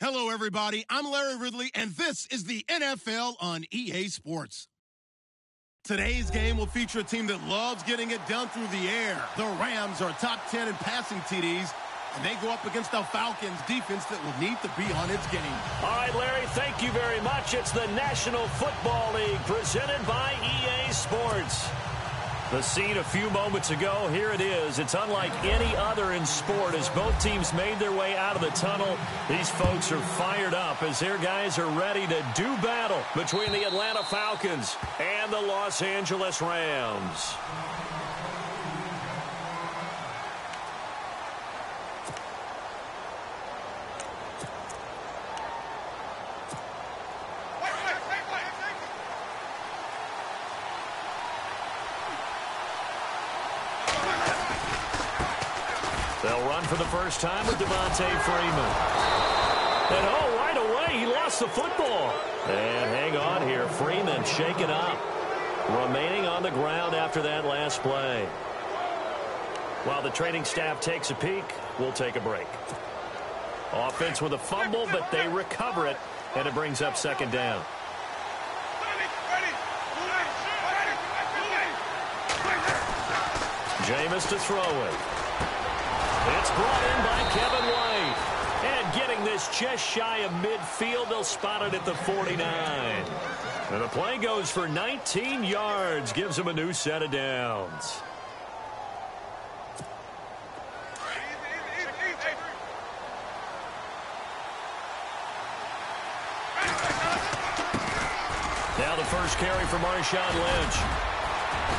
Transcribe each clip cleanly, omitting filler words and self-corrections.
Hello, everybody. I'm Larry Ridley, and this is the NFL on EA Sports. Today's game will feature a team that loves getting it done through the air. The Rams are top 10 in passing TDs, and they go up against the Falcons defense that will need to be on its game. All right, Larry, thank you very much. It's the National Football League presented by EA Sports. The scene a few moments ago, here it is. It's unlike any other in sport as both teams made their way out of the tunnel. These folks are fired up as their guys are ready to do battle between the Atlanta Falcons and the Los Angeles Rams. They'll run for the first time with Devontae Freeman. And oh, right away, he lost the football. And hang on here, Freeman shaken up. Remaining on the ground after that last play. While the training staff takes a peek, we'll take a break. Offense with a fumble, but they recover it, and it brings up second down. Jameis to throw it. It's brought in by Kevin White. And getting this just shy of midfield, they'll spot it at the 49. And the play goes for 19 yards, gives him a new set of downs. Now the first carry for Marshawn Lynch.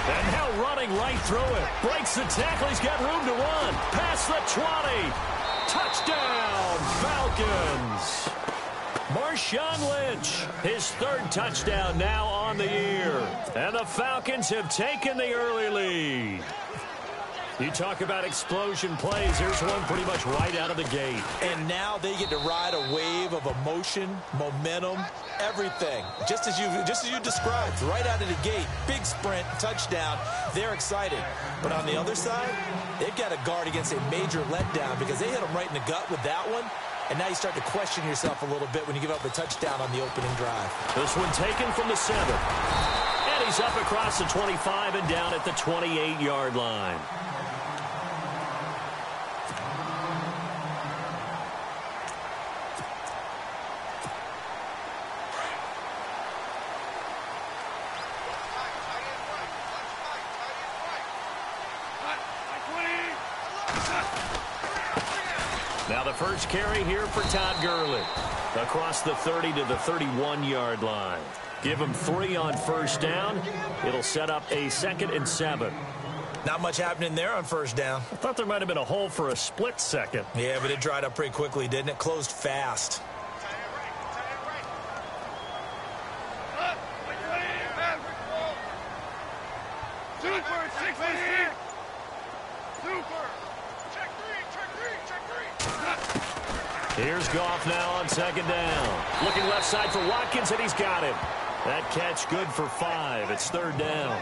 And now running right through it. Breaks the tackle. He's got room to run. Past the 20. Touchdown, Falcons. Marshawn Lynch, his third touchdown now on the year. And the Falcons have taken the early lead. You talk about explosion plays. Here's one pretty much right out of the gate. And now they get to ride a wave of emotion, momentum, everything. Just as you described, right out of the gate. Big sprint, touchdown. They're excited. But on the other side, they've got to guard against a major letdown because they hit them right in the gut with that one. And now you start to question yourself a little bit when you give up a touchdown on the opening drive. This one taken from the 7. And he's up across the 25 and down at the 28-yard line. Now the first carry here for Todd Gurley. Across the 30 to the 31-yard line. Give him 3 on first down. It'll set up a 2nd and 7. Not much happening there on first down. I thought there might have been a hole for a split second. Yeah, but it dried up pretty quickly, didn't it? Closed fast. Here's Goff now on 2nd down. Looking left side for Watkins, and he's got him. That catch good for 5. It's 3rd down.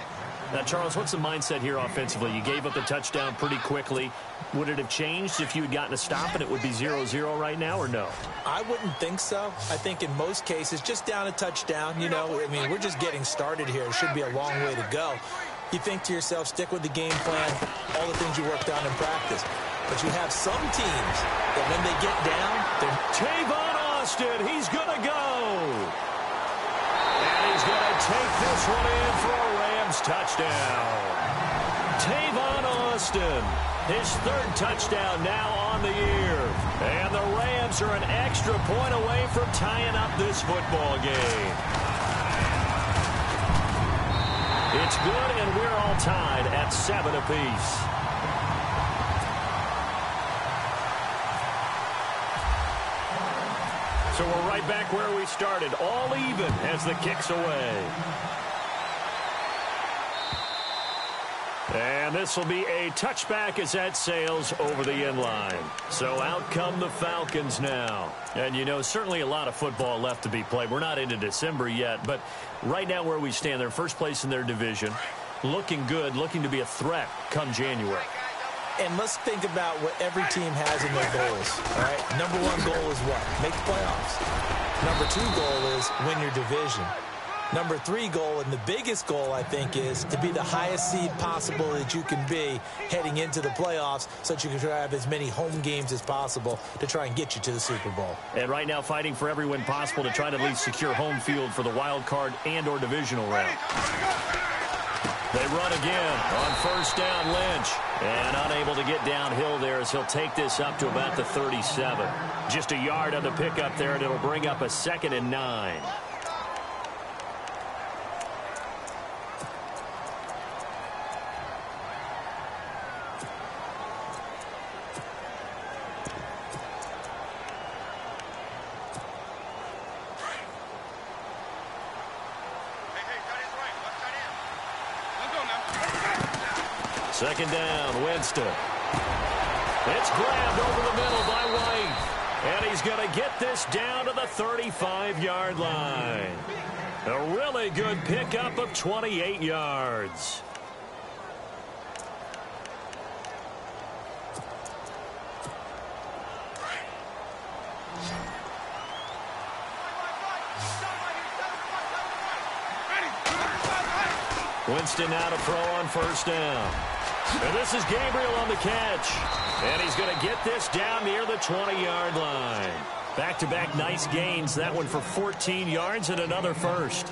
Now, Charles, what's the mindset here offensively? You gave up the touchdown pretty quickly. Would it have changed if you had gotten a stop and it would be 0-0 right now, or no? I wouldn't think so. I think in most cases, just down a touchdown, you know, I mean, we're just getting started here. It should be a long way to go. You think to yourself, stick with the game plan, all the things you worked on in practice. But you have some teams that when they get down, they're... Tavon Austin, he's going to go. And he's going to take this one in for a Rams touchdown. Tavon Austin, his 3rd touchdown now on the year. And the Rams are an extra point away from tying up this football game. It's good, and we're all tied at 7 apiece. So we're right back where we started, all even as the kick's away. And this will be a touchback as that sails over the end line. So out come the Falcons now. And, you know, certainly a lot of football left to be played. We're not into December yet, but right now where we stand, they're first place in their division. Looking good, looking to be a threat come January. And let's think about what every team has in their goals, all right? Number one goal is what? Make the playoffs. Number two goal is win your division. Number three goal, and the biggest goal, I think, is to be the highest seed possible that you can be heading into the playoffs so that you can have as many home games as possible to try and get you to the Super Bowl. And right now fighting for every win possible to try to at least secure home field for the wild card and or divisional round. They run again on first down, Lynch. And unable to get downhill there as he'll take this up to about the 37. Just a yard on the pickup there, and it'll bring up a 2nd and 9. Second down, Winston. It's grabbed over the middle by White. And he's going to get this down to the 35-yard line. A really good pickup of 28 yards. Winston now to throw on first down. And this is Gabriel on the catch. And he's going to get this down near the 20-yard line. Back-to-back nice gains. That one for 14 yards and another first.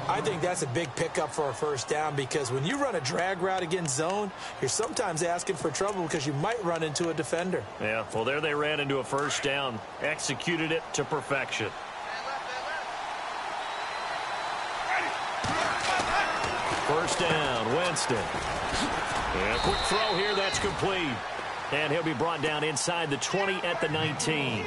I think that's a big pickup for a first down because when you run a drag route against zone, you're sometimes asking for trouble because you might run into a defender. Yeah, well, there they ran into a first down. Executed it to perfection. First down, Winston. And a quick throw here, that's complete. And he'll be brought down inside the 20 at the 19.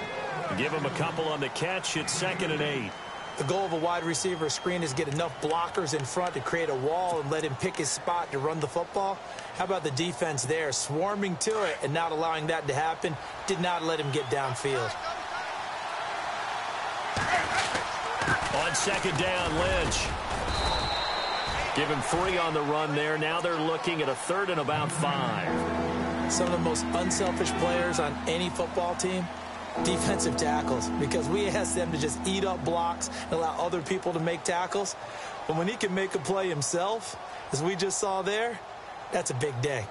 Give him a couple on the catch. It's 2nd and 8. The goal of a wide receiver screen is get enough blockers in front to create a wall and let him pick his spot to run the football. How about the defense there, swarming to it and not allowing that to happen? Did not let him get downfield. On second down, Lynch. Give him 3 on the run there. Now they're looking at a 3rd and about 5. Some of the most unselfish players on any football team, defensive tackles, because we ask them to just eat up blocks and allow other people to make tackles. But when he can make a play himself, as we just saw there, that's a big day.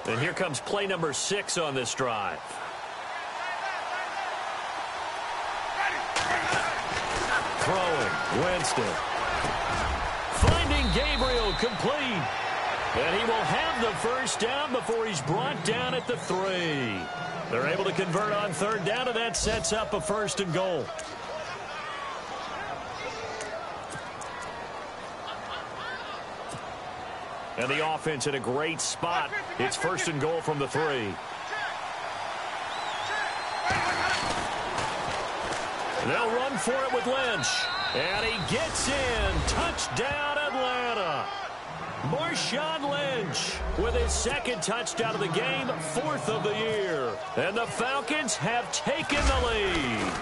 And here comes play number 6 on this drive. Throwing, Winston. Finding Gabriel complete. And he will have the first down before he's brought down at the 3. They're able to convert on 3rd down, and that sets up a 1st and goal. And the offense in a great spot. It's 1st and goal from the 3. They'll run for it with Lynch. And he gets in. Touchdown, Atlanta. Marshawn Lynch with his 2nd touchdown of the game, 4th of the year. And the Falcons have taken the lead.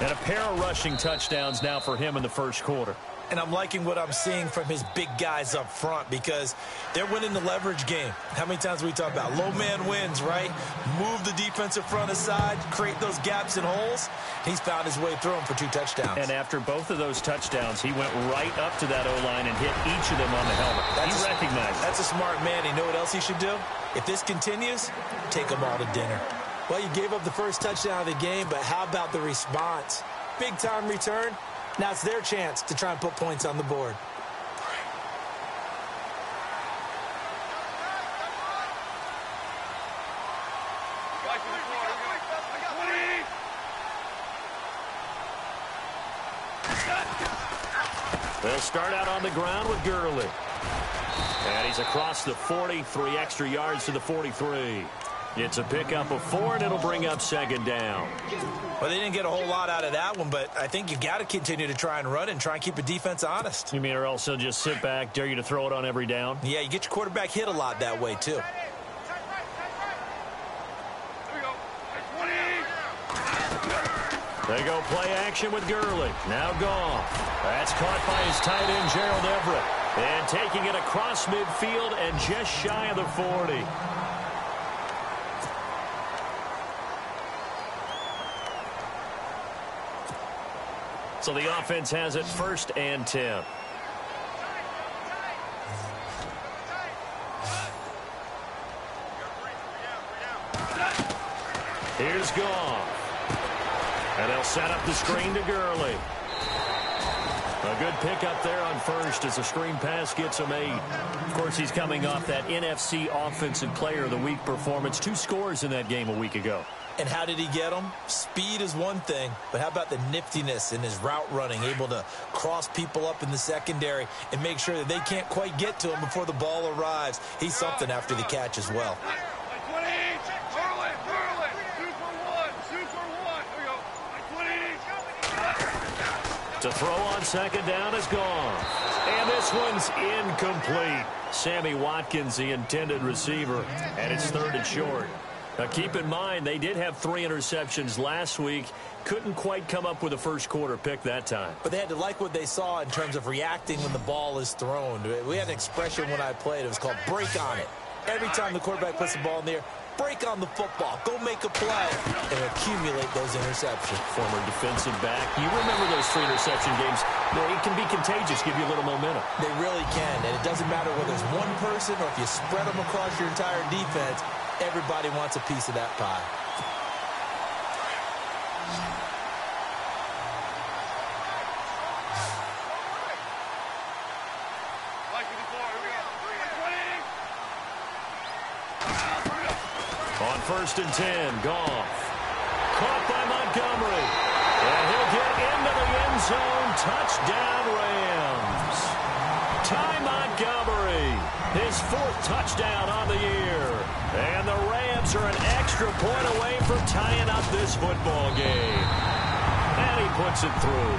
And a pair of rushing touchdowns now for him in the first quarter. And I'm liking what I'm seeing from his big guys up front because they're winning the leverage game. How many times we talk about low man wins, right? Move the defensive front aside, create those gaps and holes. He's found his way through them for 2 touchdowns. And after both of those touchdowns, he went right up to that O-line and hit each of them on the helmet. He recognized it. That's a smart man. You know what else he should do? If this continues, take them all to dinner. Well, you gave up the first touchdown of the game, but how about the response? Big-time return. Now it's their chance to try and put points on the board. They'll start out on the ground with Gurley. And he's across the 40, 3 extra yards to the 43. It's a pickup of 4, and it'll bring up 2nd down. Well, they didn't get a whole lot out of that one, but I think you've got to continue to try and run and try and keep the defense honest. You mean or else they'll just sit back, dare you to throw it on every down? Yeah, you get your quarterback hit a lot that way, too. They go play action with Gurley. Now Goff. That's caught by his tight end, Gerald Everett. And taking it across midfield and just shy of the 40. So the offense has it 1st and 10. Here's Goff. And they'll set up the screen to Gurley. A good pickup there on 1st as the screen pass gets him 8. Of course, he's coming off that NFC Offensive Player of the Week performance. 2 scores in that game a week ago. And how did he get them? Speed is one thing, but how about the niftiness in his route running, able to cross people up in the secondary and make sure that they can't quite get to him before the ball arrives. He's something after the catch as well. To throw on 2nd down is gone. And this one's incomplete. Sammy Watkins, the intended receiver, and it's 3rd and short. Now, keep in mind, they did have 3 interceptions last week. Couldn't quite come up with a first quarter pick that time. But they had to like what they saw in terms of reacting when the ball is thrown. We had an expression when I played. It was called break on it. Every time the quarterback puts the ball in the air, break on the football. Go make a play and accumulate those interceptions. Former defensive back. You remember those 3 interception games. It can be contagious, give you a little momentum. They really can, and it doesn't matter whether it's one person or if you spread them across your entire defense. Everybody wants a piece of that pie. On 1st and 10, Goff. Caught by Montgomery. And he'll get into the end zone. Touchdown, Rams. Ty Montgomery, his 4th touchdown on the year. And the Rams are an extra point away from tying up this football game. And he puts it through.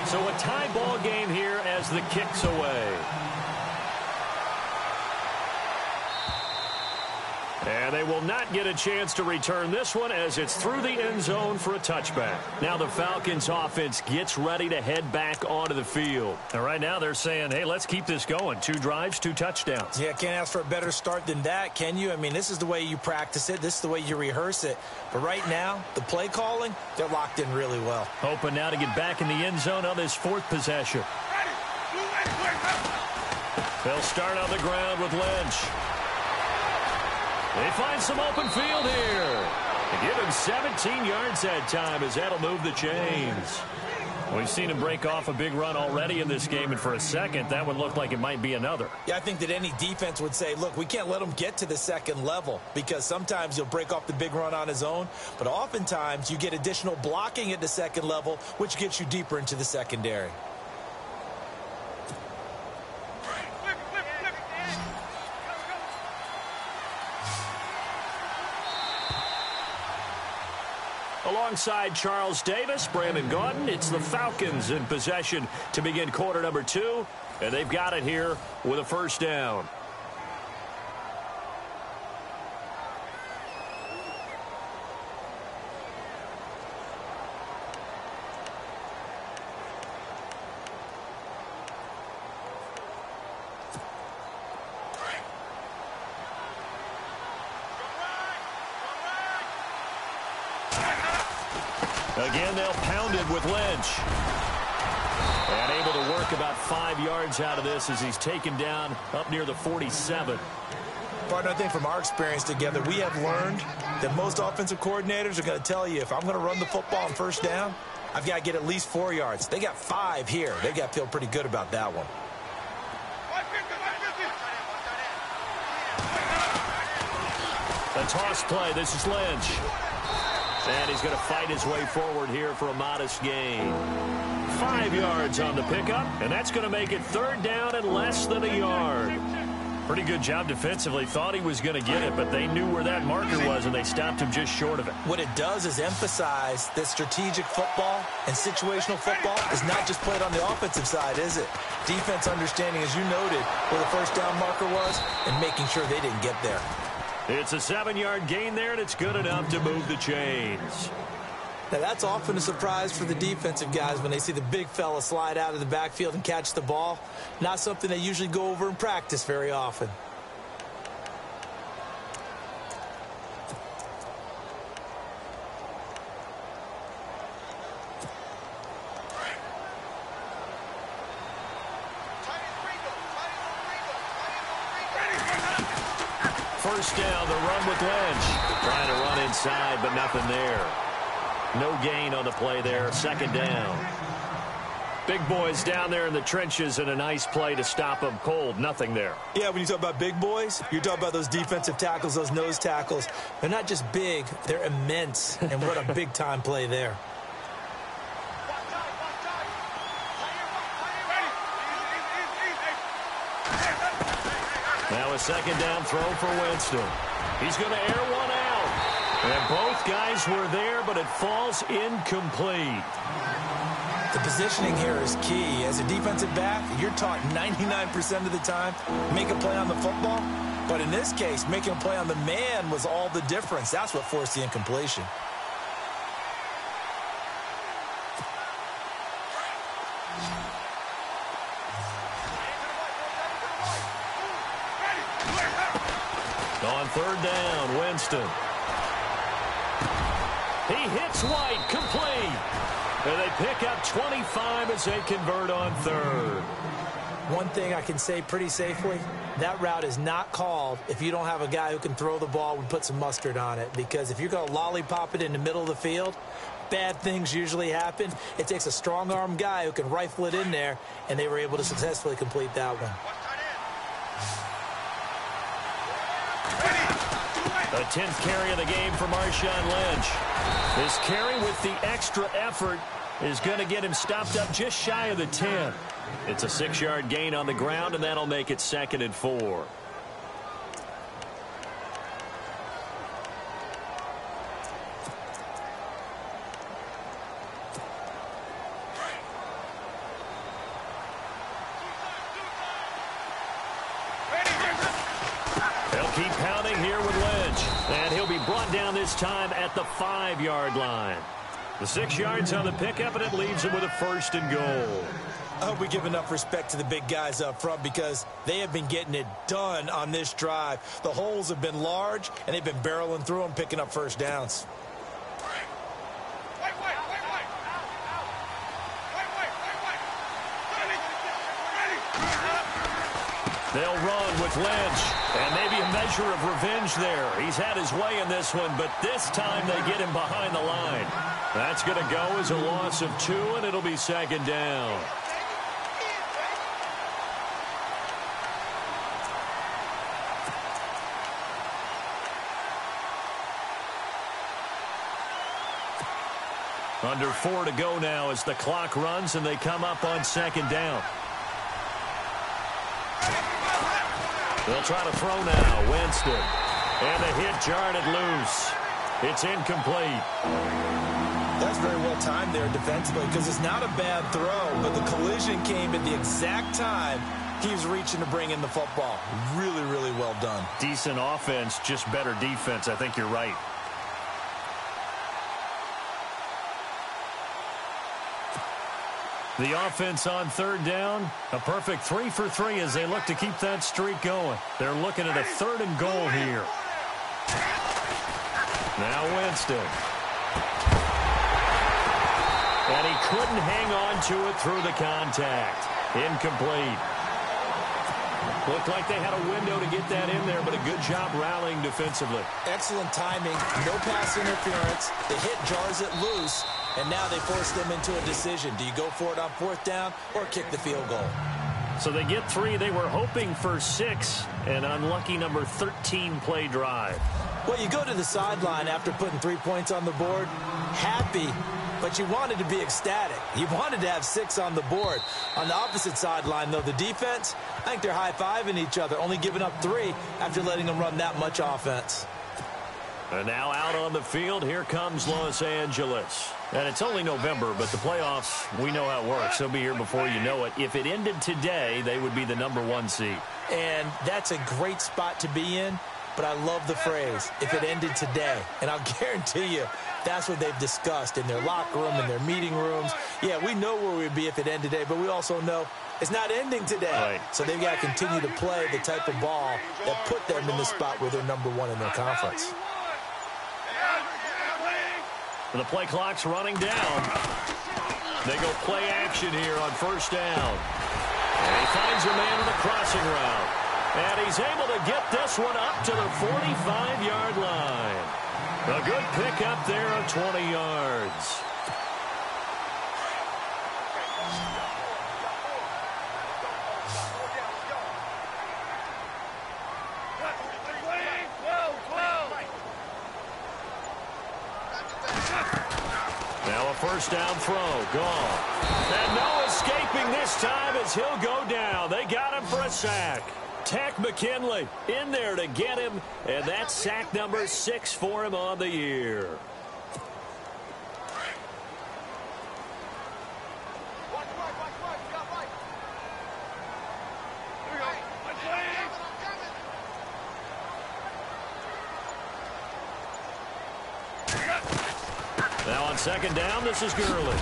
So a tie ball game here as the kick's away. And they will not get a chance to return this one as it's through the end zone for a touchback. Now the Falcons offense gets ready to head back onto the field. And right now they're saying, hey, let's keep this going. 2 drives, 2 touchdowns. Yeah, can't ask for a better start than that, can you? I mean, this is the way you practice it. This is the way you rehearse it. But right now, the play calling, they're locked in really well. Hoping now to get back in the end zone on this 4th possession. They'll start on the ground with Lynch. They find some open field here. They give him 17 yards that time as that'll move the chains. We've seen him break off a big run already in this game, and for a second, that would look like it might be another. Yeah, I think that any defense would say, look, we can't let him get to the 2nd level because sometimes he'll break off the big run on his own, but oftentimes you get additional blocking at the 2nd level, which gets you deeper into the secondary. Alongside Charles Davis, Brandon Gaudin, it's the Falcons in possession to begin quarter number 2, and they've got it here with a 1st down. Again, they'll pound it with Lynch. And able to work about 5 yards out of this as he's taken down up near the 47. Partner, I think from our experience together, we have learned that most offensive coordinators are going to tell you, if I'm going to run the football on 1st down, I've got to get at least 4 yards. They got 5 here. They got to feel pretty good about that one. A toss play. This is Lynch. And he's going to fight his way forward here for a modest gain. 5 yards on the pickup, and that's going to make it 3rd down and less than a yard. Pretty good job defensively. Thought he was going to get it, but they knew where that marker was, and they stopped him just short of it. What it does is emphasize that strategic football and situational football is not just played on the offensive side, is it? Defense understanding, as you noted, where the 1st down marker was and making sure they didn't get there. It's a 7-yard gain there, and it's good enough to move the chains. Now, that's often a surprise for the defensive guys when they see the big fella slide out of the backfield and catch the ball. Not something they usually go over in practice very often. First down, the run with Lynch. Trying to run inside, but nothing there. No gain on the play there. Second down. Big boys down there in the trenches, and a nice play to stop them cold. Nothing there. Yeah, when you talk about big boys, you're talking about those defensive tackles, those nose tackles. They're not just big, they're immense. And what a big-time play there. Now a second down throw for Winston. He's going to air one out. And both guys were there, but it falls incomplete. The positioning here is key. As a defensive back, you're taught 99% of the time, make a play on the football. But in this case, making a play on the man was all the difference. That's what forced the incompletion. On third down, Winston. He hits White, complete. And they pick up 25 as they convert on third. One thing I can say pretty safely, that route is not called if you don't have a guy who can throw the ball and put some mustard on it. Because if you're going to lollipop it in the middle of the field, bad things usually happen. It takes a strong-arm guy who can rifle it in there, and they were able to successfully complete that one. The 10th carry of the game for Marshawn Lynch. This carry with the extra effort is going to get him stopped up just shy of the 10. It's a 6-yard gain on the ground, and that'll make it 2nd and 4. Keep pounding here with Lynch. And he'll be brought down this time at the 5-yard line. The 6 yards on the pickup, and it leaves him with a 1st and goal. I hope we give enough respect to the big guys up front because they have been getting it done on this drive. The holes have been large, and they've been barreling through them, picking up first downs. They'll run with Lynch, and maybe a measure of revenge there. He's had his way in this one, but this time they get him behind the line. That's going to go as a loss of 2, and it'll be 2nd down. Under 4 to go now as the clock runs, and they come up on 2nd down. They'll try to throw now. Winston. And the hit jarred it loose. It's incomplete. That's very well timed there defensively because it's not a bad throw, but the collision came at the exact time he was reaching to bring in the football. Really, really well done. Decent offense, just better defense. I think you're right. The offense on 3rd down, a perfect 3 for 3 as they look to keep that streak going. They're looking at a 3rd and goal here. Now Winston. And he couldn't hang on to it through the contact. Incomplete. Looked like they had a window to get that in there, but a good job rallying defensively. Excellent timing, no pass interference. The hit jars it loose. And now they force them into a decision. Do you go for it on 4th down or kick the field goal? So they get 3. They were hoping for 6. An unlucky number 13 play drive. Well, you go to the sideline after putting 3 points on the board, happy, but you wanted to be ecstatic. You wanted to have 6 on the board. On the opposite sideline, though, the defense, I think they're high-fiving each other, only giving up 3 after letting them run that much offense. And now out on the field, here comes Los Angeles. And it's only November, but the playoffs, we know how it works. They'll be here before you know it. If it ended today, they would be the number 1 seed. And that's a great spot to be in but I love the phrase, if it ended today. And I'll guarantee you, that's what they've discussed in their locker room, in their meeting rooms. Yeah, we know where we'd be if it ended today, but we also know it's not ending today. Right. So they've got to continue to play the type of ball that put them in the spot where they're number one in their conference. The play clock's running down. They go play action here on first down. And he finds a man in the crossing route. And he's able to get this one up to the 45-yard line. A good pickup there of 20 yards. Now a first down throw. Gone. And no escaping this time as he'll go down. They got him for a sack. Tech McKinley in there to get him, and that's sack number 6 for him on the year. Now on second down, this is Gurley.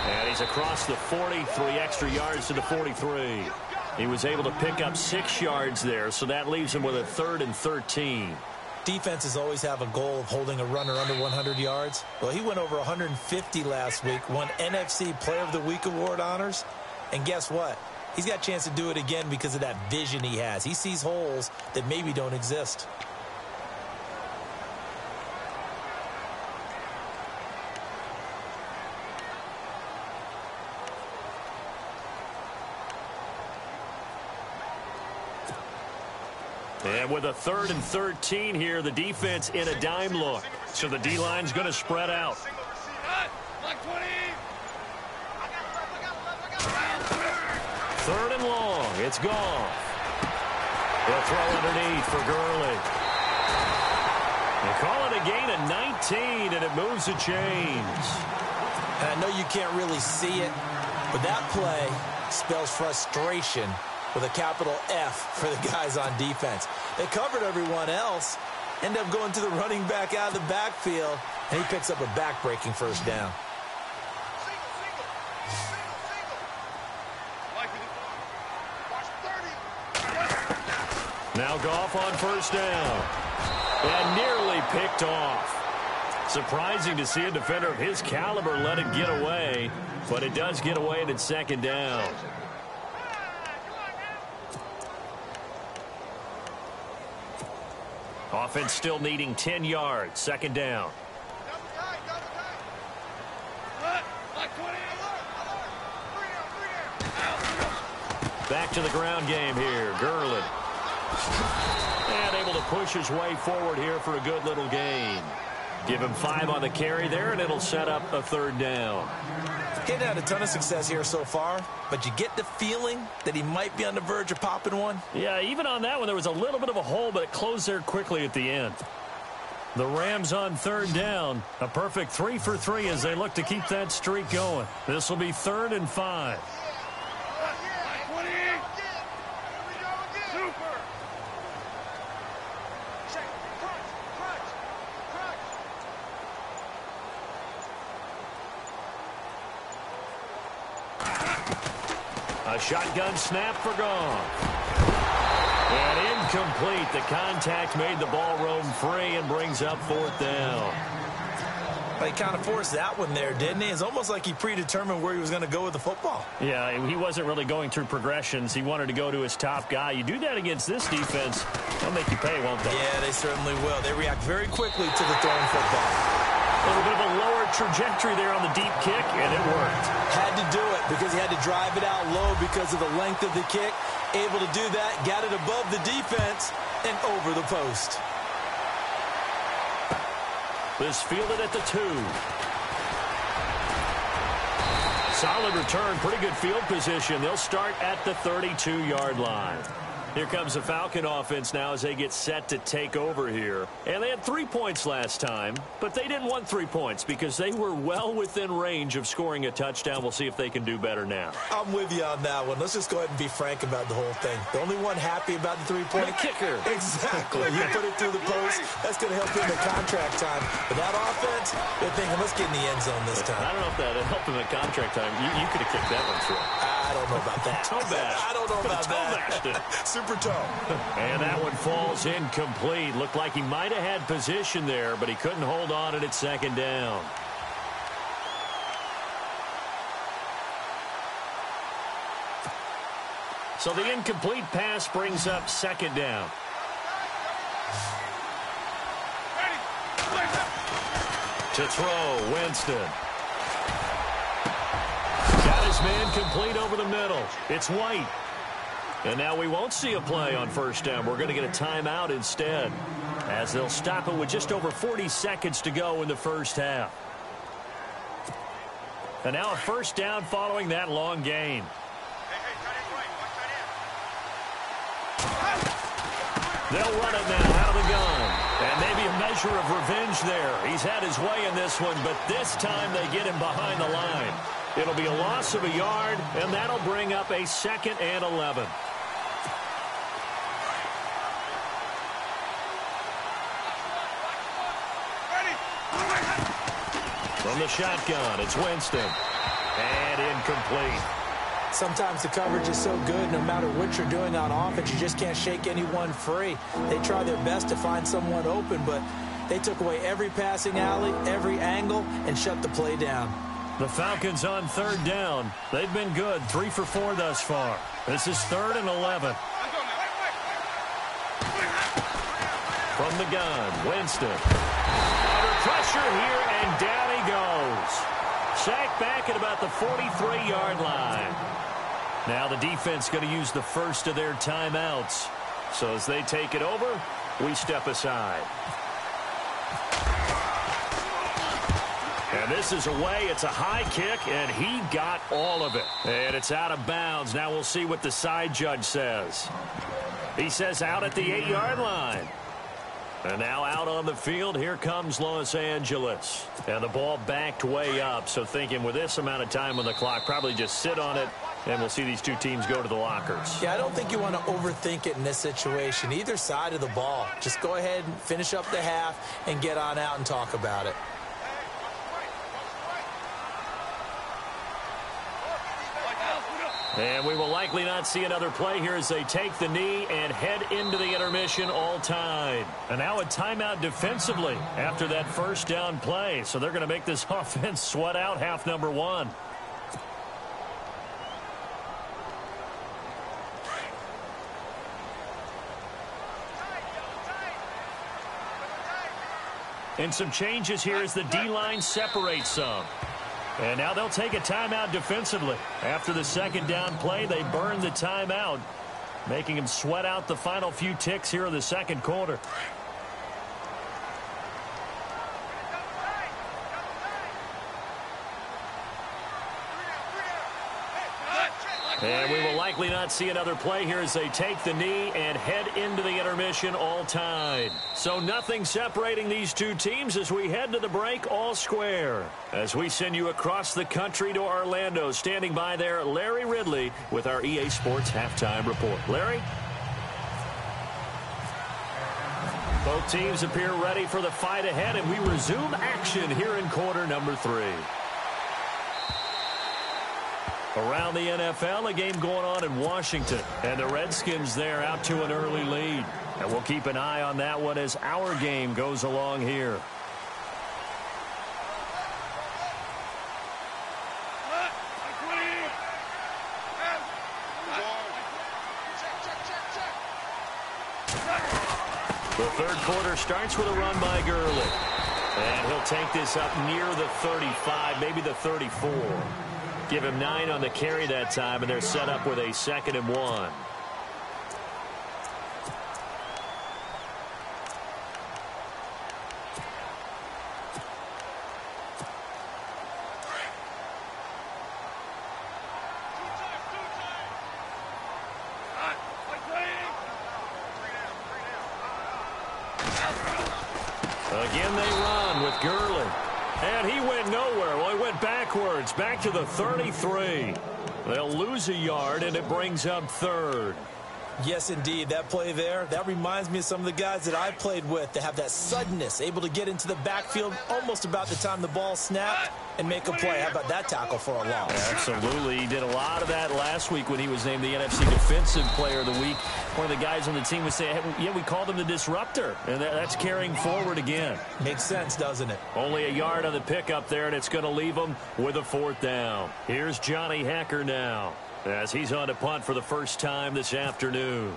And he's across the 40, 3 extra yards to the 43. He was able to pick up 6 yards there, so that leaves him with a 3rd and 13. Defenses always have a goal of holding a runner under 100 yards. Well, he went over 150 last week, won NFC Player of the Week award honors. And guess what? He's got a chance to do it again because of that vision he has. He sees holes that maybe don't exist. And with a 3rd and 13 here, the defense in a dime look. So the D-line's going to spread out. 3rd and long. It's gone. They'll throw underneath for Gurley. They call it a gain of 19, and it moves the chains. And I know you can't really see it, but that play spells frustration with a capital F for the guys on defense. They covered everyone else, end up going to the running back out of the backfield, and he picks up a back-breaking first down. Now Goff on first down. And nearly picked off. Surprising to see a defender of his caliber let it get away, but it does get away and it's second down. Offense still needing 10 yards. Second down. Back to the ground game here. Gurley. And able to push his way forward here for a good little gain. Give him 5 on the carry there, and it'll set up a 3rd down. He hadn't had a ton of success here so far, but you get the feeling that he might be on the verge of popping one. Yeah, even on that one, there was a little bit of a hole, but it closed there quickly at the end. The Rams on 3rd down. A perfect 3 for 3 as they look to keep that streak going. This will be 3rd and 5. A shotgun snap for Goff. And incomplete. The contact made the ball roam free and brings up 4th down. He kind of forced that one there, didn't he? It's almost like he predetermined where he was going to go with the football. Yeah, he wasn't really going through progressions. He wanted to go to his top guy. You do that against this defense, they'll make you pay, won't they? Yeah, they certainly will. They react very quickly to the thrown football. A little bit of a lower trajectory there on the deep kick, and it worked. Had to do it because he had to drive it out low because of the length of the kick. Able to do that, got it above the defense, and over the post. This fielded at the 2. Solid return, pretty good field position. They'll start at the 32-yard line. Here comes the Falcon offense now as they get set to take over here. And they had 3 points last time, but they didn't want 3 points because they were well within range of scoring a touchdown. We'll see if they can do better now. I'm with you on that one. Let's just go ahead and be frank about the whole thing. The only one happy about the three-point kicker. Exactly. You put it through the post. That's going to help him in contract time. But that offense, they're thinking, let's get in the end zone this time. I don't know if that helped him at contract time. You could have kicked that one through. I don't know about that. Toe bash. I don't know about that. Super toe. And that one falls incomplete. Looked like he might have had position there, but he couldn't hold on at second down. So the incomplete pass brings up second down. To throw, Winston. Got his man complete over the middle. It's White. And now we won't see a play on first down. We're going to get a timeout instead, as they'll stop it with just over 40 seconds to go in the first half. And now a first down following that long gain. They'll run it now out of the gun. And maybe a measure of revenge there. He's had his way in this one, but this time they get him behind the line. It'll be a loss of a yard, and that'll bring up a 2nd and 11. From the shotgun, it's Winston. And incomplete. Sometimes the coverage is so good, no matter what you're doing on offense, you just can't shake anyone free. They try their best to find someone open, but they took away every passing alley, every angle, and shut the play down. The Falcons on third down. They've been good, 3 for 4 thus far. This is 3rd and 11. From the gun, Winston. Under pressure here, and down he goes. Sacked back at about the 43-yard line. Now the defense going to use the first of their timeouts. So as they take it over, we step aside. And this is away. It's a high kick, and he got all of it. And it's out of bounds. Now we'll see what the side judge says. He says out at the 8-yard line. And now out on the field, here comes Los Angeles. And the ball backed way up. So thinking with this amount of time on the clock, probably just sit on it, and we'll see these two teams go to the lockers. Yeah, I don't think you want to overthink it in this situation. Either side of the ball. Just go ahead and finish up the half and get on out and talk about it. And we will likely not see another play here as they take the knee and head into the intermission all time. And now a timeout defensively after that first down play. So they're going to make this offense sweat out half number 1. And some changes here as the D-line separates some. And now they'll take a timeout defensively. After the second down play, they burn the timeout, making them sweat out the final few ticks here in the second quarter. And we will likely not see another play here as they take the knee and head into the intermission all tied. So nothing separating these two teams as we head to the break all square. As we send you across the country to Orlando, standing by there, Larry Ridley with our EA Sports Halftime Report. Larry? Both teams appear ready for the fight ahead, and we resume action here in quarter number 3. Around the NFL, a game going on in Washington. And the Redskins there out to an early lead. And we'll keep an eye on that one as our game goes along here. The third quarter starts with a run by Gurley. And he'll take this up near the 35, maybe the 34. Give him 9 on the carry that time, and they're set up with a 2nd and 1. Again they run with Gurley. And he went nowhere. Well, he went backwards, back to the 33. They'll lose a yard, and it brings up third. Yes, indeed. That play there, that reminds me of some of the guys that I played with that have that suddenness, able to get into the backfield almost about the time the ball snapped and make a play. How about that tackle for a loss? Absolutely. He did a lot of that last week when he was named the NFC Defensive Player of the Week. One of the guys on the team would say, hey, yeah, we called him the disruptor, and that's carrying forward again. Makes sense, doesn't it? Only a yard on the pickup there, and it's going to leave him with a fourth down. Here's Johnny Hekker now, as he's on to punt for the first time this afternoon.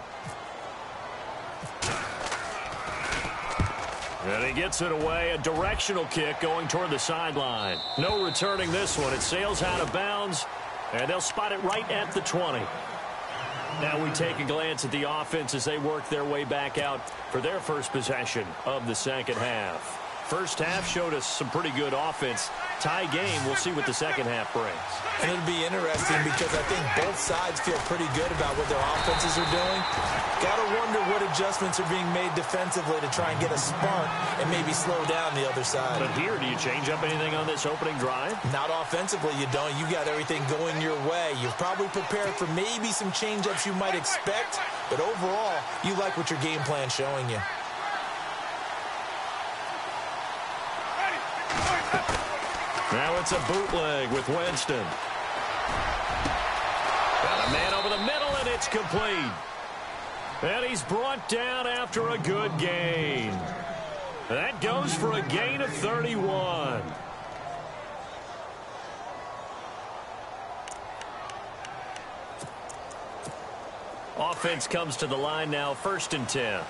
And he gets it away, a directional kick going toward the sideline. No returning this one. It sails out of bounds, and they'll spot it right at the 20. Now we take a glance at the offense as they work their way back out for their first possession of the second half. First half showed us some pretty good offense. Tie game, we'll see what the second half brings. And it'll be interesting because I think both sides feel pretty good about what their offenses are doing. Got to wonder what adjustments are being made defensively to try and get a spark and maybe slow down the other side. But here, do you change up anything on this opening drive? Not offensively, you don't. You got everything going your way. You're probably prepared for maybe some change-ups you might expect, but overall, you like what your game plan's showing you. Now it's a bootleg with Winston. Got a man over the middle, and it's complete. And he's brought down after a good gain. That goes for a gain of 31. Offense comes to the line now, 1st and 10.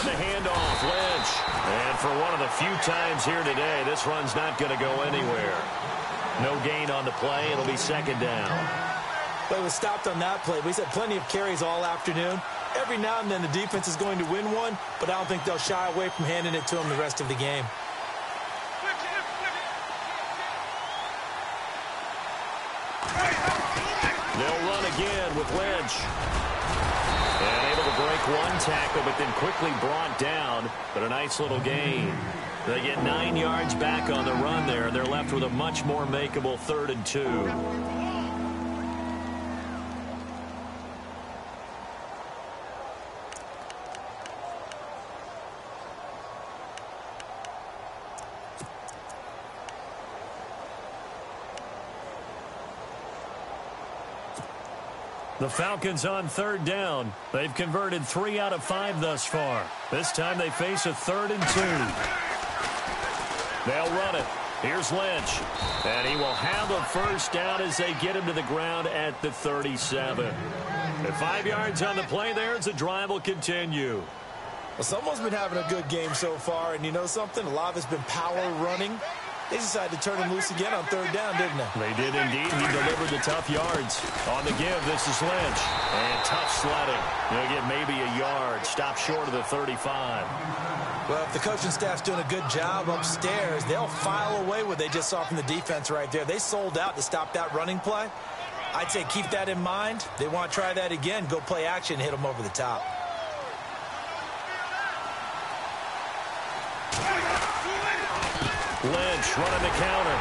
The handoff, Lynch. And for one of the few times here today, this run's not going to go anywhere. No gain on the play. It'll be 2nd down. But it was stopped on that play. We've had plenty of carries all afternoon. Every now and then the defense is going to win one, but I don't think they'll shy away from handing it to them the rest of the game. They'll run again with Lynch. And able to break one tackle, but then quickly brought down. But a nice little gain. They get 9 yards back on the run there. They're left with a much more makeable 3rd and 2. The Falcons on 3rd down. They've converted 3 out of 5 thus far. This time they face a 3rd and 2. They'll run it. Here's Lynch. And he will have a first down as they get him to the ground at the 37. At 5 yards on the play there as the drive will continue. Well, someone's been having a good game so far, and you know something? A lot of it's been power running. They decided to turn him loose again on 3rd down, didn't they? They did indeed. He delivered the tough yards. On the give, this is Lynch. And tough sledding. They'll get maybe a yard. Stop short of the 35. Well, if the coaching staff's doing a good job upstairs, they'll file away what they just saw from the defense right there. They sold out to stop that running play. I'd say keep that in mind. They want to try that again. Go play action, hit them over the top. Lynch running the counter.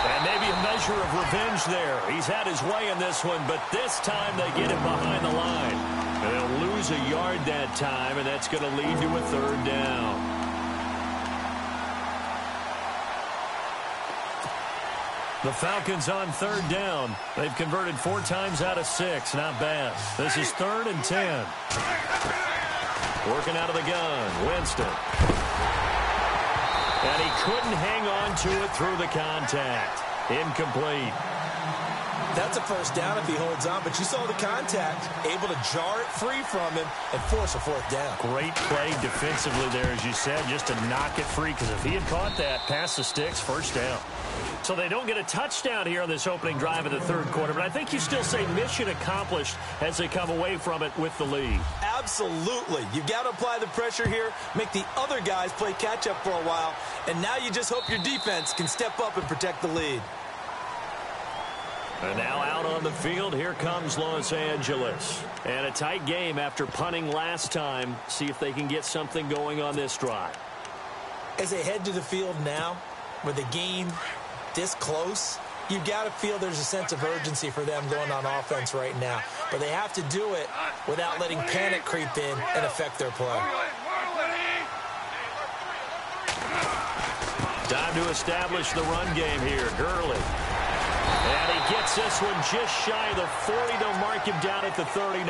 And maybe a measure of revenge there. He's had his way in this one, but this time they get him behind the line. And they'll lose a yard that time, and that's going to lead to a 3rd down. The Falcons on 3rd down. They've converted 4 times out of 6. Not bad. This is 3rd and 10. Working out of the gun. Winston. And he couldn't hang on to it through the contact. Incomplete. That's a first down if he holds on, but you saw the contact, able to jar it free from him and force a 4th down. Great play defensively there, as you said, just to knock it free, because if he had caught that, past the sticks, 1st down. So they don't get a touchdown here on this opening drive of the 3rd quarter, but I think you still say mission accomplished as they come away from it with the lead. Absolutely. You've got to apply the pressure here, make the other guys play catch-up for a while, and now you just hope your defense can step up and protect the lead. And now out on the field, here comes Los Angeles. And a tight game after punting last time. See if they can get something going on this drive. As they head to the field now, with the game this close, you've got to feel there's a sense of urgency for them going on offense right now. But they have to do it without letting panic creep in and affect their play. Time to establish the run game here. Gurley. And he gets this one just shy of the 40 to mark him down at the 39.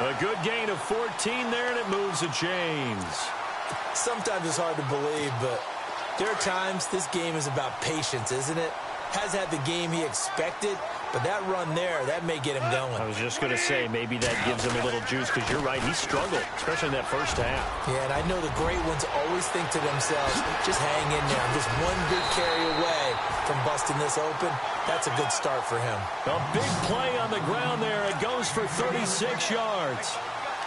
A good gain of 14 there, and it moves the chains. Sometimes it's hard to believe, but there are times this game is about patience, isn't it? Has had the game he expected, but that run there, that may get him going. I was just going to say, maybe that gives him a little juice, because you're right, he struggled, especially in that first half. Yeah, and I know the great ones always think to themselves, just hang in there. I'm just one big carry away from busting this open. That's a good start for him. A big play on the ground there. It goes for 36 yards.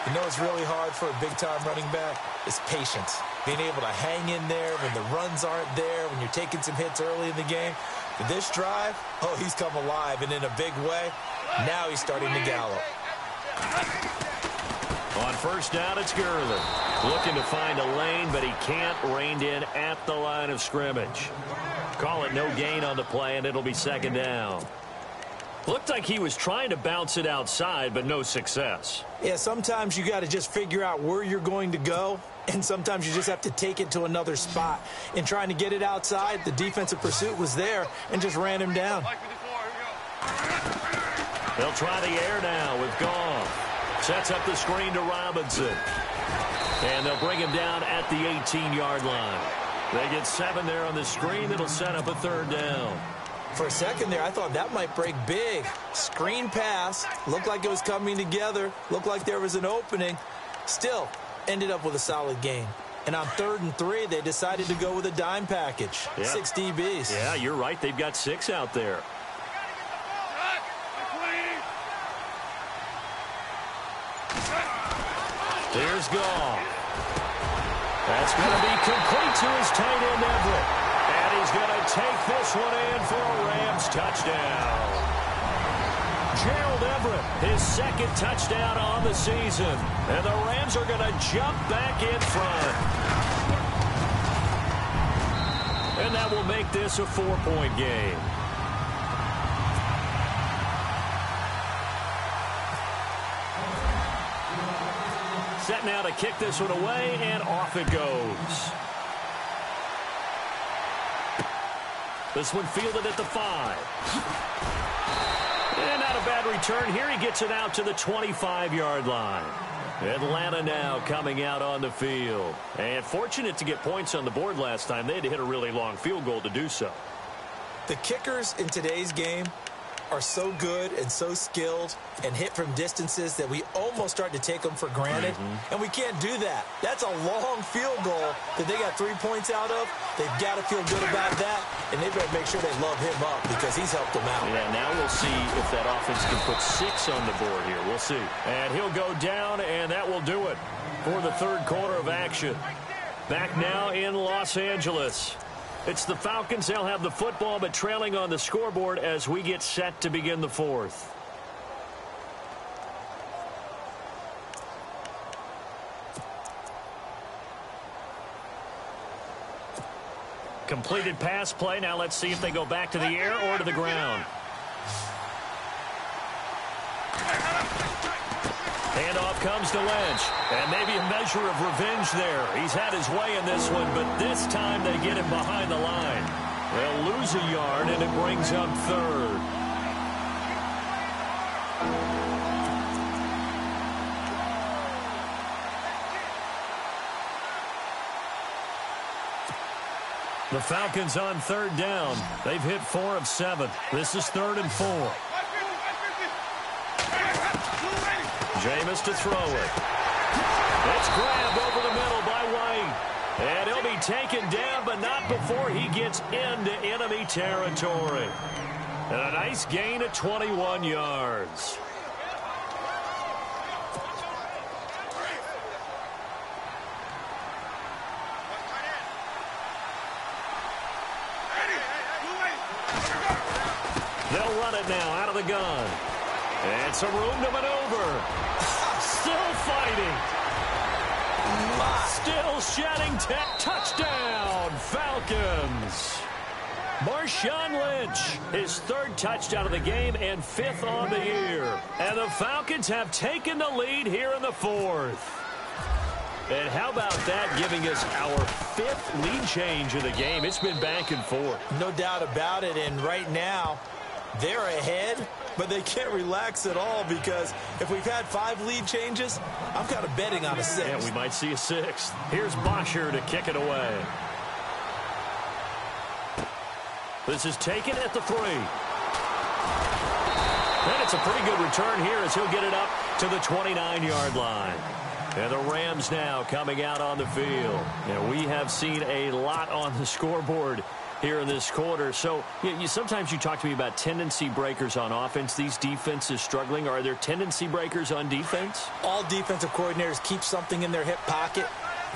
You know what's really hard for a big-time running back? It's patience. Being able to hang in there when the runs aren't there, when you're taking some hits early in the game. For this drive, oh, he's come alive, and in a big way, now he's starting to gallop. On first down, it's Gurley. Looking to find a lane, but he can't. Reined in at the line of scrimmage. Call it no gain on the play, and it'll be second down. Looked like he was trying to bounce it outside, but no success. Yeah, sometimes you got to just figure out where you're going to go, and sometimes you just have to take it to another spot. In trying to get it outside, the defensive pursuit was there and just ran him down. They'll try the air now with Goff. Sets up the screen to Robinson. And they'll bring him down at the 18-yard line. They get 7 there on the screen. That'll set up a third down. For a second there, I thought that might break big. Screen pass. Looked like it was coming together. Looked like there was an opening. Still, ended up with a solid gain. And on 3rd and 3, they decided to go with a dime package. Yeah. 6 DBs. Yeah, you're right. They've got 6 out there. Here's Goff. That's going to be complete to his tight end, Everett. And he's going to take this one in for a Rams touchdown. Gerald Everett, his second touchdown on the season. And the Rams are going to jump back in front. And that will make this a 4-point game. Set now to kick this one away, and off it goes. This one fielded at the 5. And not a bad return here. He gets it out to the 25-yard line. Atlanta now coming out on the field. And fortunate to get points on the board last time. They had to hit a really long field goal to do so. The kickers in today's game are so good and so skilled and hit from distances that we almost start to take them for granted. And we can't do that. That's a long field goal that they got 3 points out of. They've got to feel good about that, and they better make sure they love him up because he's helped them out. Yeah, now we'll see if that offense can put 6 on the board here. We'll see. And he'll go down, and that will do it for the third quarter of action. Back now in Los Angeles. It's the Falcons. They'll have the football, but trailing on the scoreboard as we get set to begin the fourth. Completed pass play. Now let's see if they go back to the air or to the ground. Handoff comes to Lynch. And maybe a measure of revenge there. He's had his way in this one, but this time they get him behind the line. They'll lose a yard, and it brings up third. The Falcons on third down. They've hit 4 of 7. This is 3rd and 4. Jameis to throw it. It's grabbed over the middle by White. And he'll be taken down, but not before he gets into enemy territory. And a nice gain of 21 yards. They'll run it now out of the gun. And some room to maneuver. Still fighting. Still shedding. Touchdown, Falcons. Marshawn Lynch, his third touchdown of the game and fifth on the year. And the Falcons have taken the lead here in the fourth. And how about that, giving us our fifth lead change of the game? It's been back and forth. No doubt about it. And right now, they're ahead, but they can't relax at all because if we've had 5 lead changes, I'm kind of betting on a 6. Yeah, we might see a 6th. Here's Bosher to kick it away. This is taken at the 3. And it's a pretty good return here as he'll get it up to the 29-yard line. And the Rams now coming out on the field. We have seen a lot on the scoreboard here in this quarter. So sometimes you talk to me about tendency breakers on offense. These defenses struggling. Are there tendency breakers on defense? All defensive coordinators keep something in their hip pocket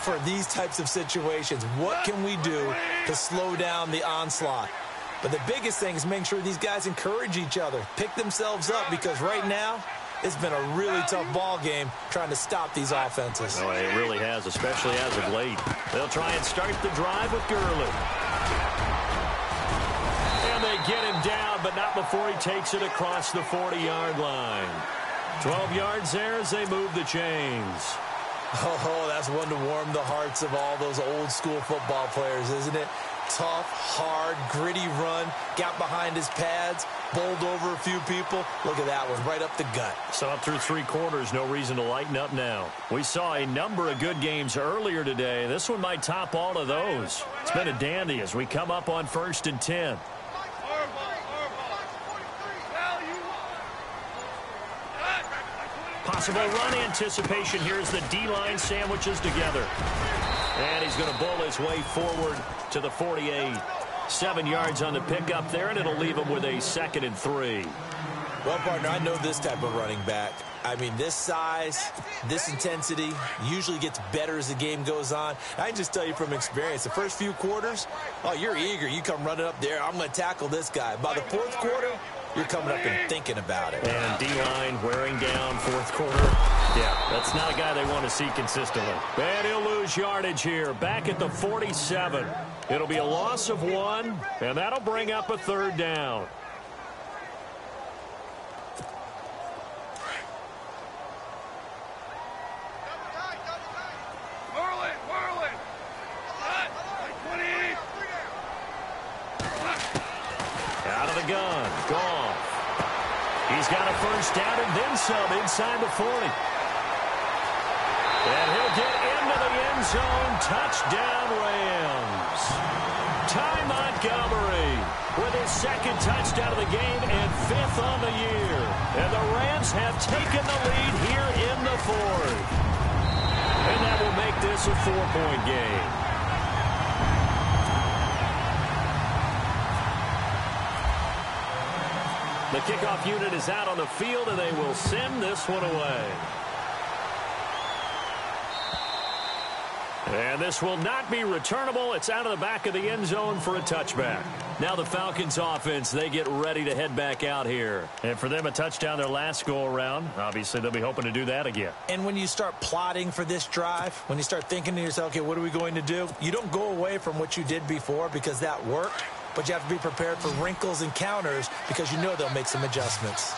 for these types of situations. What can we do to slow down the onslaught? But the biggest thing is making sure these guys encourage each other, pick themselves up, because right now it's been a really tough ball game trying to stop these offenses. Oh, it really has, especially as of late. They'll try and start the drive with Gurley. And they get him down, but not before he takes it across the 40-yard line. 12 yards there as they move the chains. Oh, that's one to warm the hearts of all those old-school football players, isn't it? Tough, hard, gritty run, got behind his pads, bowled over a few people. Look at that one, right up the gut. So up through 3 quarters, no reason to lighten up now. We saw a number of good games earlier today. This one might top all of those. It's been a dandy as we come up on 1st and 10. Possible run anticipation here as the D-line sandwiches together. And he's going to bowl his way forward to the 48. 7 yards on the pickup there, and it'll leave him with a 2nd and 3. Well, partner, I know this type of running back. I mean, this size, this intensity usually gets better as the game goes on. I can just tell you from experience, the first few quarters, oh, you're eager. You come running up there, I'm going to tackle this guy. By the 4th quarter, you're coming up and thinking about it. And D-line wearing down 4th quarter. Yeah, that's not a guy they want to see consistently. And he'll lose yardage here, back at the 47. It'll be a loss of 1, and that'll bring up a 3rd down. Out of the gun, Goff. He's got a 1st down and then some inside the 40. And he'll get into the end zone. Touchdown, Rams. Ty Montgomery with his 2nd touchdown of the game and 5th on the year. And the Rams have taken the lead here in the 4th. And that will make this a 4-point game. The kickoff unit is out on the field, and they will send this one away. And this will not be returnable. It's out of the back of the end zone for a touchback. Now the Falcons offense, they get ready to head back out here. And for them, a touchdown their last go-around. Obviously, they'll be hoping to do that again. And when you start plotting for this drive, when you start thinking to yourself, okay, what are we going to do? You don't go away from what you did before because that worked. But you have to be prepared for wrinkles and counters because you know they'll make some adjustments.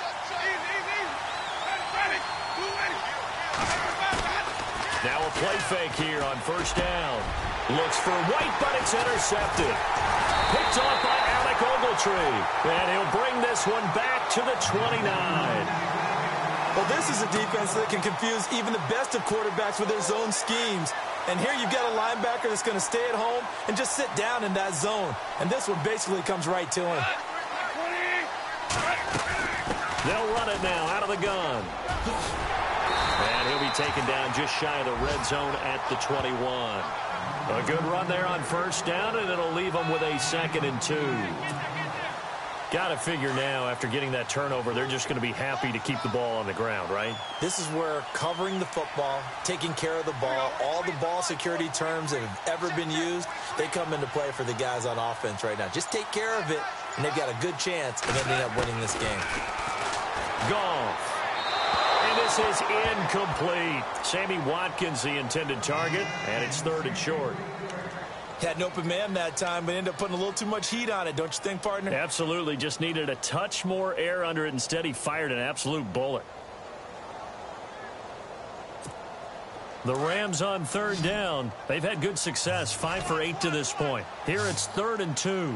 Now a play fake here on 1st down. Looks for White, but it's intercepted. Picked off by Alec Ogletree. And he'll bring this one back to the 29. Well, this is a defense that can confuse even the best of quarterbacks with their zone schemes. And here you've got a linebacker that's going to stay at home and just sit down in that zone. And this one basically comes right to him. They'll run it now out of the gun. And he'll be taken down just shy of the red zone at the 21. A good run there on 1st down, and it'll leave them with a 2nd and 2. Got to figure now, after getting that turnover, they're just going to be happy to keep the ball on the ground, right? This is where covering the football, taking care of the ball, all the ball security terms that have ever been used, they come into play for the guys on offense right now. Just take care of it, and they've got a good chance of ending up winning this game. Goff. And this is incomplete. Sammy Watkins, the intended target, and it's 3rd and short. Had an open man that time, but ended up putting a little too much heat on it, don't you think, partner? Absolutely. Just needed a touch more air under it. Instead, he fired an absolute bullet. The Rams on 3rd down. They've had good success, 5 for 8 to this point. Here it's 3rd and 2.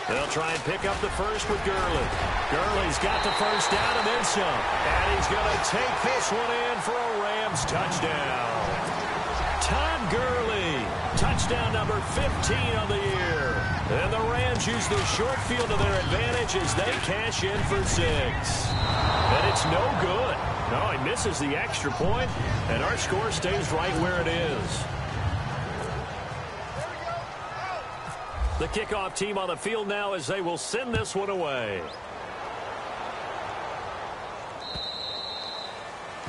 They'll try and pick up the first with Gurley. Gurley's got the first down and then some. And he's going to take this one in for a Rams touchdown. Todd Gurley, touchdown number 15 on the year. And the Rams use the short field to their advantage as they cash in for 6. And it's no good. No, he misses the extra point, and our score stays right where it is. The kickoff team on the field now as they will send this one away.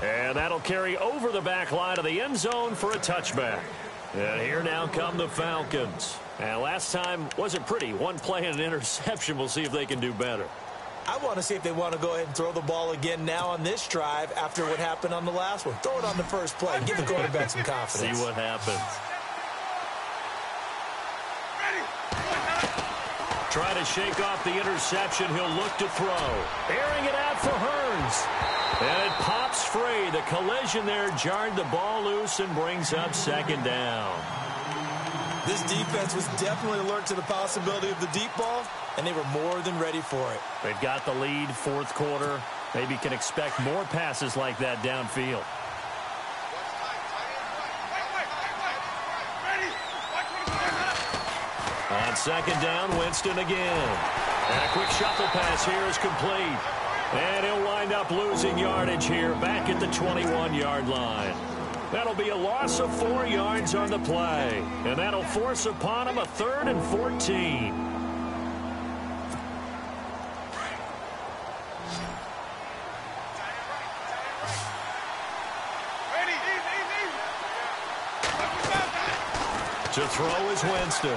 And that'll carry over the back line of the end zone for a touchback. And here now come the Falcons. And last time wasn't pretty. One play and an interception. We'll see if they can do better. I want to see if they want to go ahead and throw the ball again now on this drive after what happened on the last one. Throw it on the first play. Give the quarterback some confidence. See what happens. Try to shake off the interception. He'll look to throw. Airing it out for Hearns. And it pops free. The collision there jarred the ball loose and brings up 2nd down. This defense was definitely alert to the possibility of the deep ball, and they were more than ready for it. They've got the lead, 4th quarter. Maybe can expect more passes like that downfield. On 2nd down, Winston again. And a quick shuffle pass here is complete. And he'll wind up losing yardage here back at the 21-yard line. That'll be a loss of 4 yards on the play. And that'll force upon him a 3rd and 14. To throw is Winston.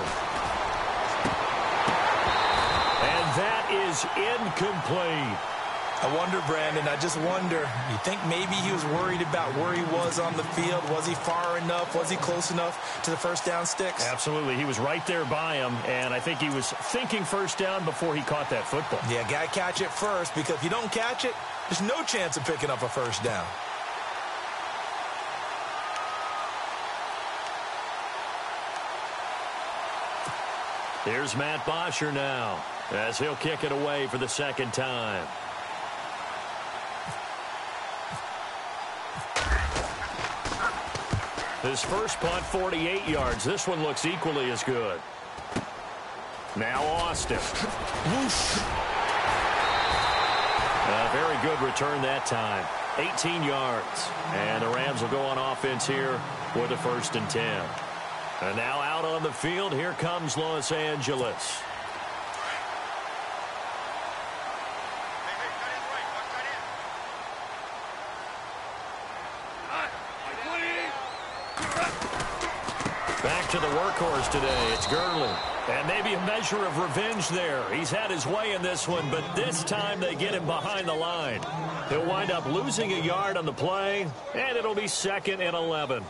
And that is incomplete. I wonder, Brandon, I just wonder, you think maybe he was worried about where he was on the field? Was he far enough? Was he close enough to the first down sticks? Absolutely. He was right there by him, and I think he was thinking first down before he caught that football. Yeah, got to catch it first, because if you don't catch it, there's no chance of picking up a first down. Here's Matt Bosher now, as he'll kick it away for the 2nd time. His first punt, 48 yards. This one looks equally as good. Now Austin. Whoosh. A very good return that time. 18 yards. And the Rams will go on offense here with a 1st and 10. And now out on the field, here comes Los Angeles. Back to the workhorse today. It's Gurley. And maybe a measure of revenge there. He's had his way in this one, but this time they get him behind the line. He'll wind up losing a yard on the play, and it'll be 2nd and 11.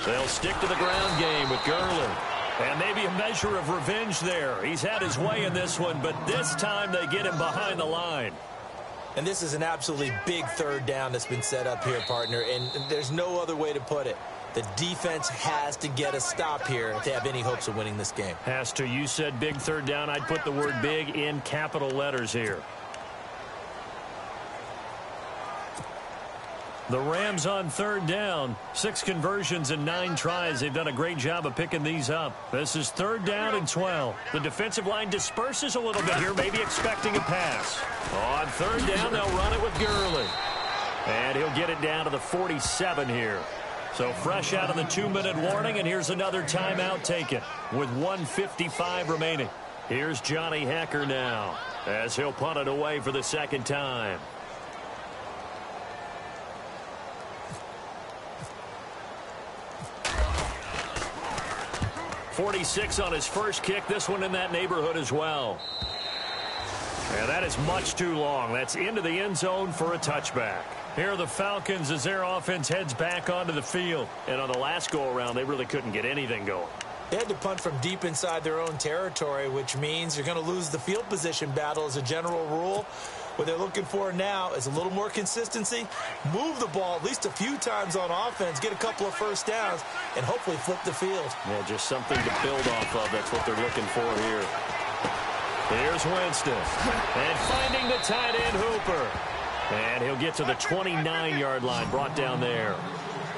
They'll stick to the ground game with Gurley. And maybe a measure of revenge there. He's had his way in this one, but this time they get him behind the line. And this is an absolutely big 3rd down that's been set up here, partner, and there's no other way to put it. The defense has to get a stop here if they have any hopes of winning this game. Has to. You said big 3rd down. I'd put the word big in capital letters here. The Rams on 3rd down. 6 conversions and 9 tries. They've done a great job of picking these up. This is 3rd down and 12. The defensive line disperses a little bit here, maybe expecting a pass. On 3rd down, they'll run it with Gurley. And he'll get it down to the 47 here. So fresh out of the 2-minute warning, and here's another timeout taken with 1:55 remaining. Here's Johnny Hecker now as he'll punt it away for the second time. 46 on his first kick. This one in that neighborhood as well. And that is much too long. That's into the end zone for a touchback. Here are the Falcons as their offense heads back onto the field. And on the last go-around, they really couldn't get anything going. They had to punt from deep inside their own territory, which means you're going to lose the field position battle as a general rule. What they're looking for now is a little more consistency, move the ball at least a few times on offense, get a couple of first downs, and hopefully flip the field. Yeah, just something to build off of. That's what they're looking for here. Here's Winston. And finding the tight end Hooper. And he'll get to the 29-yard line, brought down there.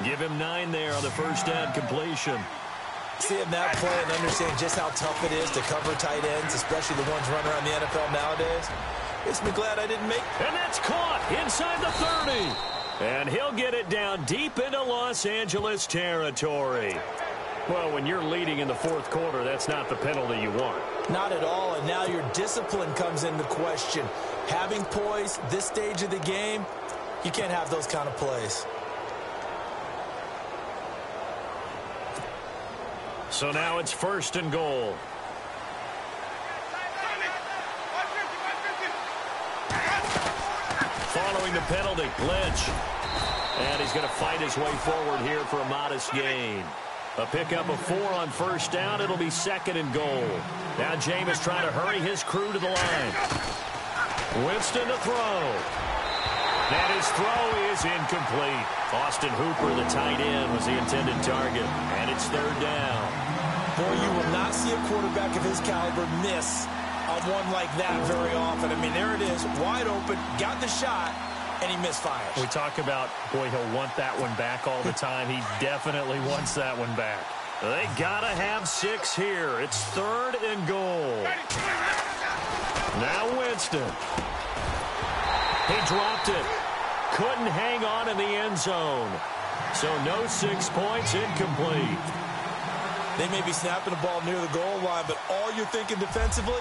Give him 9 there on the first down completion. Seeing that play and understanding just how tough it is to cover tight ends, especially the ones running around the NFL nowadays, makes me glad I didn't make it. And that's caught inside the 30. And he'll get it down deep into Los Angeles territory. Well, when you're leading in the fourth quarter, that's not the penalty you want. Not at all, and now your discipline comes into question. Having poise this stage of the game, you can't have those kind of plays. So now it's 1st and goal. Following the penalty, Lynch. And he's going to fight his way forward here for a modest gain. A pickup of 4 on first down. It'll be 2nd and goal. Now Jameis trying to hurry his crew to the line. Winston to throw. And his throw is incomplete. Austin Hooper, the tight end, was the intended target. And it's 3rd down. Boy, you will not see a quarterback of his caliber miss on one like that very often. I mean, there it is, wide open, got the shot, and he misfires. We talk about, boy, he'll want that one back all the time. He definitely wants that one back. They got to have 6 here. It's 3rd and goal. Now Winston. He dropped it. Couldn't hang on in the end zone. So no 6 points, incomplete. They may be snapping the ball near the goal line, but all you're thinking defensively,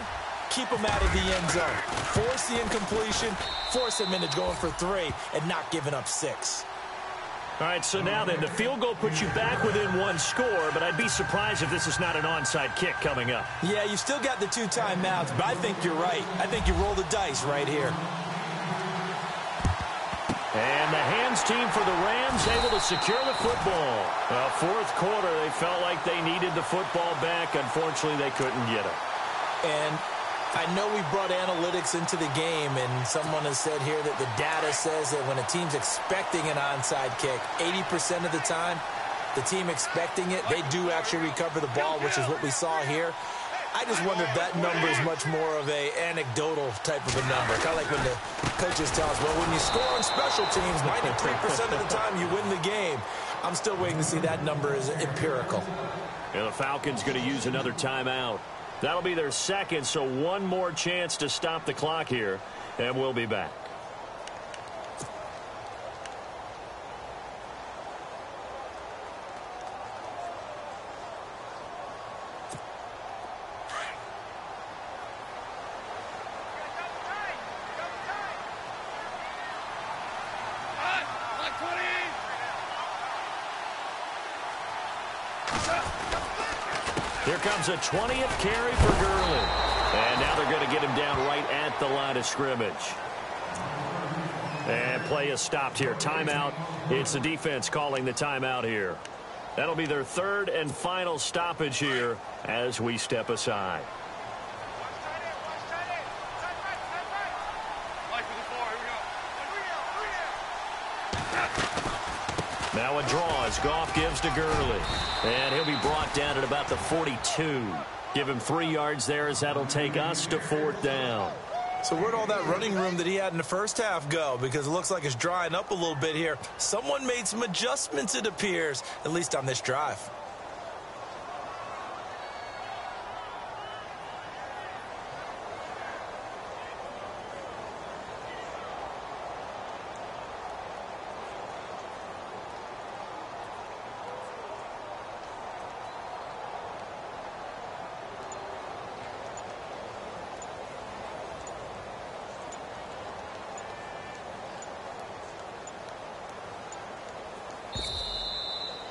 keep them out of the end zone. Force the incompletion, force them into going for 3, and not giving up 6. All right, so now then, the field goal puts you back within 1 score, but I'd be surprised if this is not an onside kick coming up. Yeah, you still got the 2 timeouts, but I think you're right. I think you roll the dice right here. And the hands team for the Rams able to secure the football. Well, 4th quarter, they felt like they needed the football back. Unfortunately, they couldn't get it. And I know we brought analytics into the game, and someone has said here that the data says that when a team's expecting an onside kick, 80% of the time, the team expecting it, they do actually recover the ball, which is what we saw here. I just wonder if that number is much more of a anecdotal type of a number. Kind of like when the coaches tell us, well, when you score on special teams, 93% of the time you win the game. I'm still waiting to see that number is empirical. And the Falcons going to use another timeout. That'll be their 2nd, so 1 more chance to stop the clock here, and we'll be back. Here comes a 20th carry for Gurley. And now they're going to get him down right at the line of scrimmage. And play is stopped here. Timeout. It's the defense calling the timeout here. That'll be their 3rd and final stoppage here as we step aside. Now a draw as Goff gives to Gurley. And he'll be brought down at about the 42. Give him 3 yards there as that'll take us to 4th down. So where'd all that running room that he had in the first half go? Because it looks like it's drying up a little bit here. Someone made some adjustments, it appears, at least on this drive.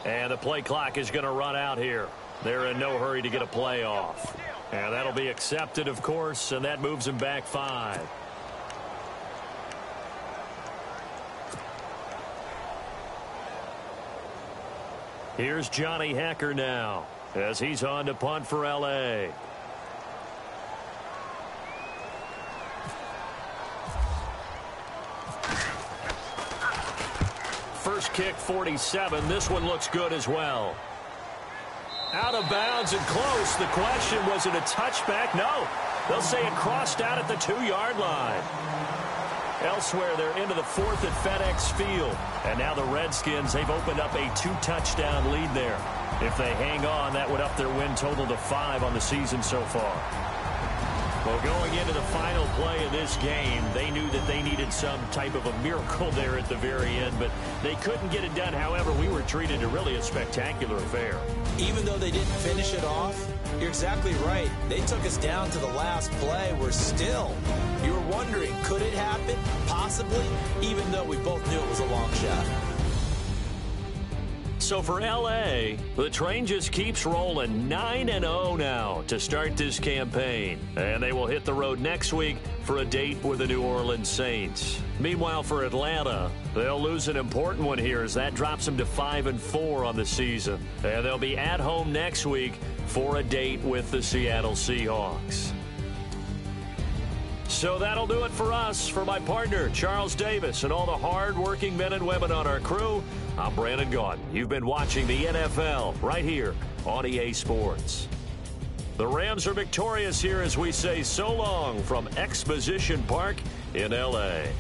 And the play clock is going to run out here. They're in no hurry to get a play off. And that'll be accepted, of course, and that moves them back 5. Here's Johnny Hacker now as he's on to punt for L.A. First kick, 47. This one looks good as well. Out of bounds and close. The question, was it a touchback? No. They'll say it crossed out at the 2-yard line. Elsewhere, they're into the 4th at FedEx Field. And now the Redskins, they've opened up a 2-touchdown lead there. If they hang on, that would up their win total to 5 on the season so far. Well, going into the final play of this game, they knew that they needed some type of a miracle there at the very end, but they couldn't get it done. However, we were treated to really a spectacular affair. Even though they didn't finish it off, you're exactly right. They took us down to the last play. You were wondering, could it happen? Possibly, even though we both knew it was a long shot. So for L.A., the train just keeps rolling 9-0 now to start this campaign. And they will hit the road next week for a date with the New Orleans Saints. Meanwhile, for Atlanta, they'll lose an important one here as that drops them to 5-4 on the season. And they'll be at home next week for a date with the Seattle Seahawks. So that'll do it for us. For my partner, Charles Davis, and all the hard-working men and women on our crew, I'm Brandon Gaudin. You've been watching the NFL right here on EA Sports. The Rams are victorious here as we say so long from Exposition Park in L.A.